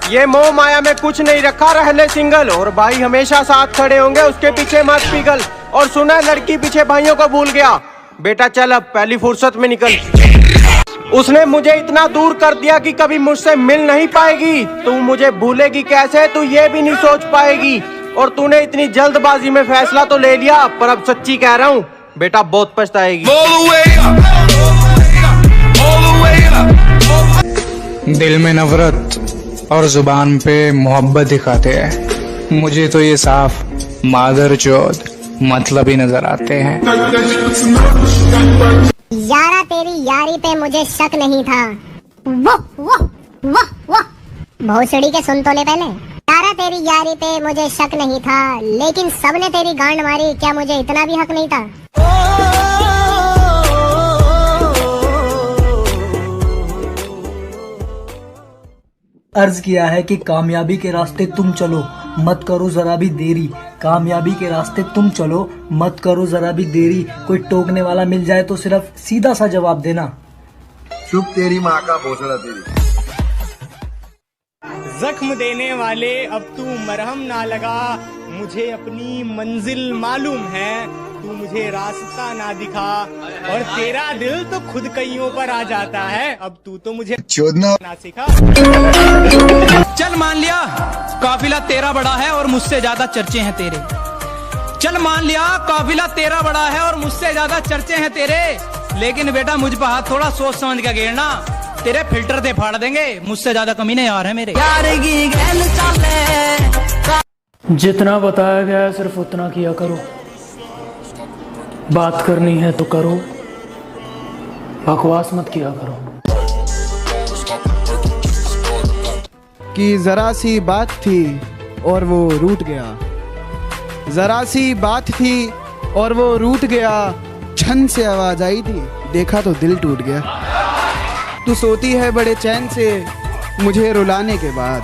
ये मोह माया में कुछ नहीं रखा, रह ले सिंगल। और भाई हमेशा साथ खड़े होंगे, उसके पीछे मत पिघल। और सुना लड़की पीछे भाइयों को भूल गया, बेटा चल अब पहली फुर्सत में निकल। उसने मुझे इतना दूर कर दिया कि कभी मुझसे मिल नहीं पाएगी। तू मुझे भूलेगी कैसे, तू ये भी नहीं सोच पाएगी। और तूने इतनी जल्दबाजी में फैसला तो ले लिया, पर अब सच्ची कह रहा हूँ बेटा बहुत पछताएगी। दिल में नफरत और जुबान पे मोहब्बत दिखाते हैं, मुझे तो ये साफ मादरचोद मतलब ही नजर आते हैं। यारा तेरी यारी पे मुझे शक नहीं था। वो भोसड़ी के सुन तो ले पहले। यारा तेरी यारी पे मुझे शक नहीं था, लेकिन सबने तेरी गांड मारी, क्या मुझे इतना भी हक नहीं था? अर्ज किया है कि कामयाबी के रास्ते तुम चलो, मत करो जरा भी देरी। कामयाबी के रास्ते तुम चलो, मत करो जरा भी देरी। कोई टोकने वाला मिल जाए तो सिर्फ सीधा सा जवाब देना, चुप तेरी माँ का भोसड़ा तेरी। जख्म देने वाले अब तू मरहम ना लगा, मुझे अपनी मंजिल मालूम है, तू मुझे रास्ता ना दिखा। और तेरा दिल तो खुद कईयों पर आ जाता है, अब तू तो मुझे चोदना ना सिखा। चल मान लिया काफिला तेरा बड़ा है और मुझसे ज्यादा चर्चे हैं तेरे। चल मान लिया काफिला तेरा बड़ा है और मुझसे ज्यादा चर्चे हैं तेरे। लेकिन बेटा मुझ पर हाथ थोड़ा सोच समझ के गेरना, तेरे फिल्टर दे फाड़ देंगे, मुझसे ज्यादा कमीने यार है मेरे। जितना बताया गया है सिर्फ उतना किया करो। बात करनी है तो करो, बकवास मत किया करो। कि जरा सी बात थी और वो रूठ गया, जरा सी बात थी और वो रूठ गया। छन से आवाज आई थी, देखा तो दिल टूट गया। तू सोती है बड़े चैन से मुझे रुलाने के बाद,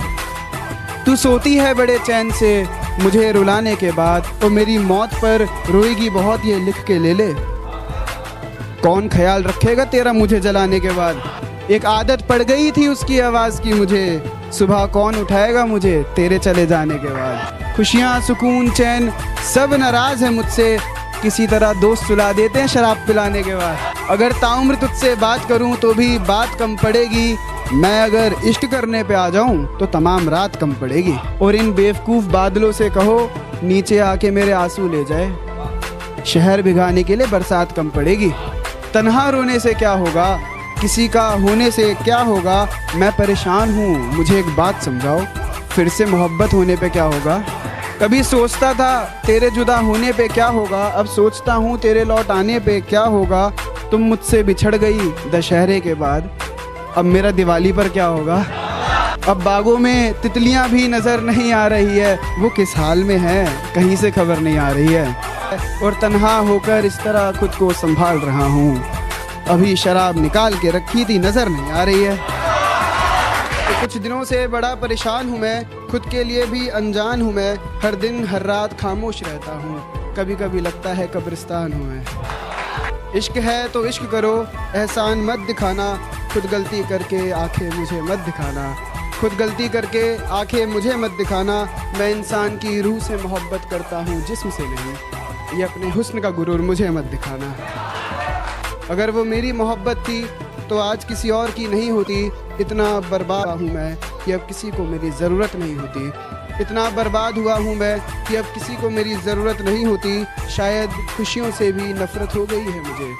तू सोती है बड़े चैन से मुझे रुलाने के बाद। तो मेरी मौत पर रोएगी बहुत, ये लिख के ले ले। कौन ख्याल रखेगा तेरा मुझे जलाने के बाद। एक आदत पड़ गई थी उसकी आवाज़ की मुझे, सुबह कौन उठाएगा मुझे तेरे चले जाने के बाद। खुशियाँ सुकून चैन सब नाराज़ है मुझसे, किसी तरह दोस्त सुला देते हैं शराब पिलाने के बाद। अगर ताउम्र तुझसे बात करूं तो भी बात कम पड़ेगी, मैं अगर इश्क करने पे आ जाऊं तो तमाम रात कम पड़ेगी। और इन बेवकूफ़ बादलों से कहो नीचे आके मेरे आंसू ले जाए, शहर भिगाने के लिए बरसात कम पड़ेगी। तन्हा रोने से क्या होगा, किसी का होने से क्या होगा। मैं परेशान हूँ मुझे एक बात समझाओ, फिर से मोहब्बत होने पे क्या होगा। कभी सोचता था तेरे जुदा होने पे क्या होगा, अब सोचता हूँ तेरे लौट आने पे क्या होगा। तुम मुझसे बिछड़ गई दशहरे के बाद, अब मेरा दिवाली पर क्या होगा। अब बागों में तितलियां भी नज़र नहीं आ रही है, वो किस हाल में है कहीं से खबर नहीं आ रही है। और तन्हा होकर इस तरह खुद को संभाल रहा हूँ, अभी शराब निकाल के रखी थी नज़र नहीं आ रही है। तो कुछ दिनों से बड़ा परेशान हूँ मैं, खुद के लिए भी अनजान हूँ मैं। हर दिन हर रात खामोश रहता हूँ, कभी कभी लगता है कब्रिस्तान हूँ मैं। इश्क है तो इश्क करो, एहसान मत दिखाना, खुद गलती करके आंखें मुझे मत दिखाना। खुद गलती करके आंखें मुझे मत दिखाना। मैं इंसान की रूह से मोहब्बत करता हूँ जिस्म से नहीं, ये अपने हुस्न का गुरूर मुझे मत दिखाना। अगर वो मेरी मोहब्बत थी तो आज किसी और की नहीं होती। इतना बर्बाद हूँ मैं कि अब किसी को मेरी ज़रूरत नहीं होती। इतना बर्बाद हुआ हूँ मैं कि अब किसी को मेरी ज़रूरत नहीं होती। शायद खुशियों से भी नफ़रत हो गई है मुझे,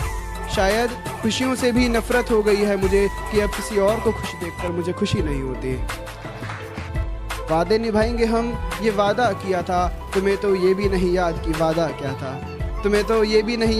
शायद खुशियों से भी नफ़रत हो गई है मुझे कि अब किसी और को खुश देखकर मुझे खुशी नहीं होती। वादे निभाएंगे हम ये वादा किया था, तुम्हें तो ये भी नहीं याद कि वादा क्या था। तुम्हें तो ये भी नहीं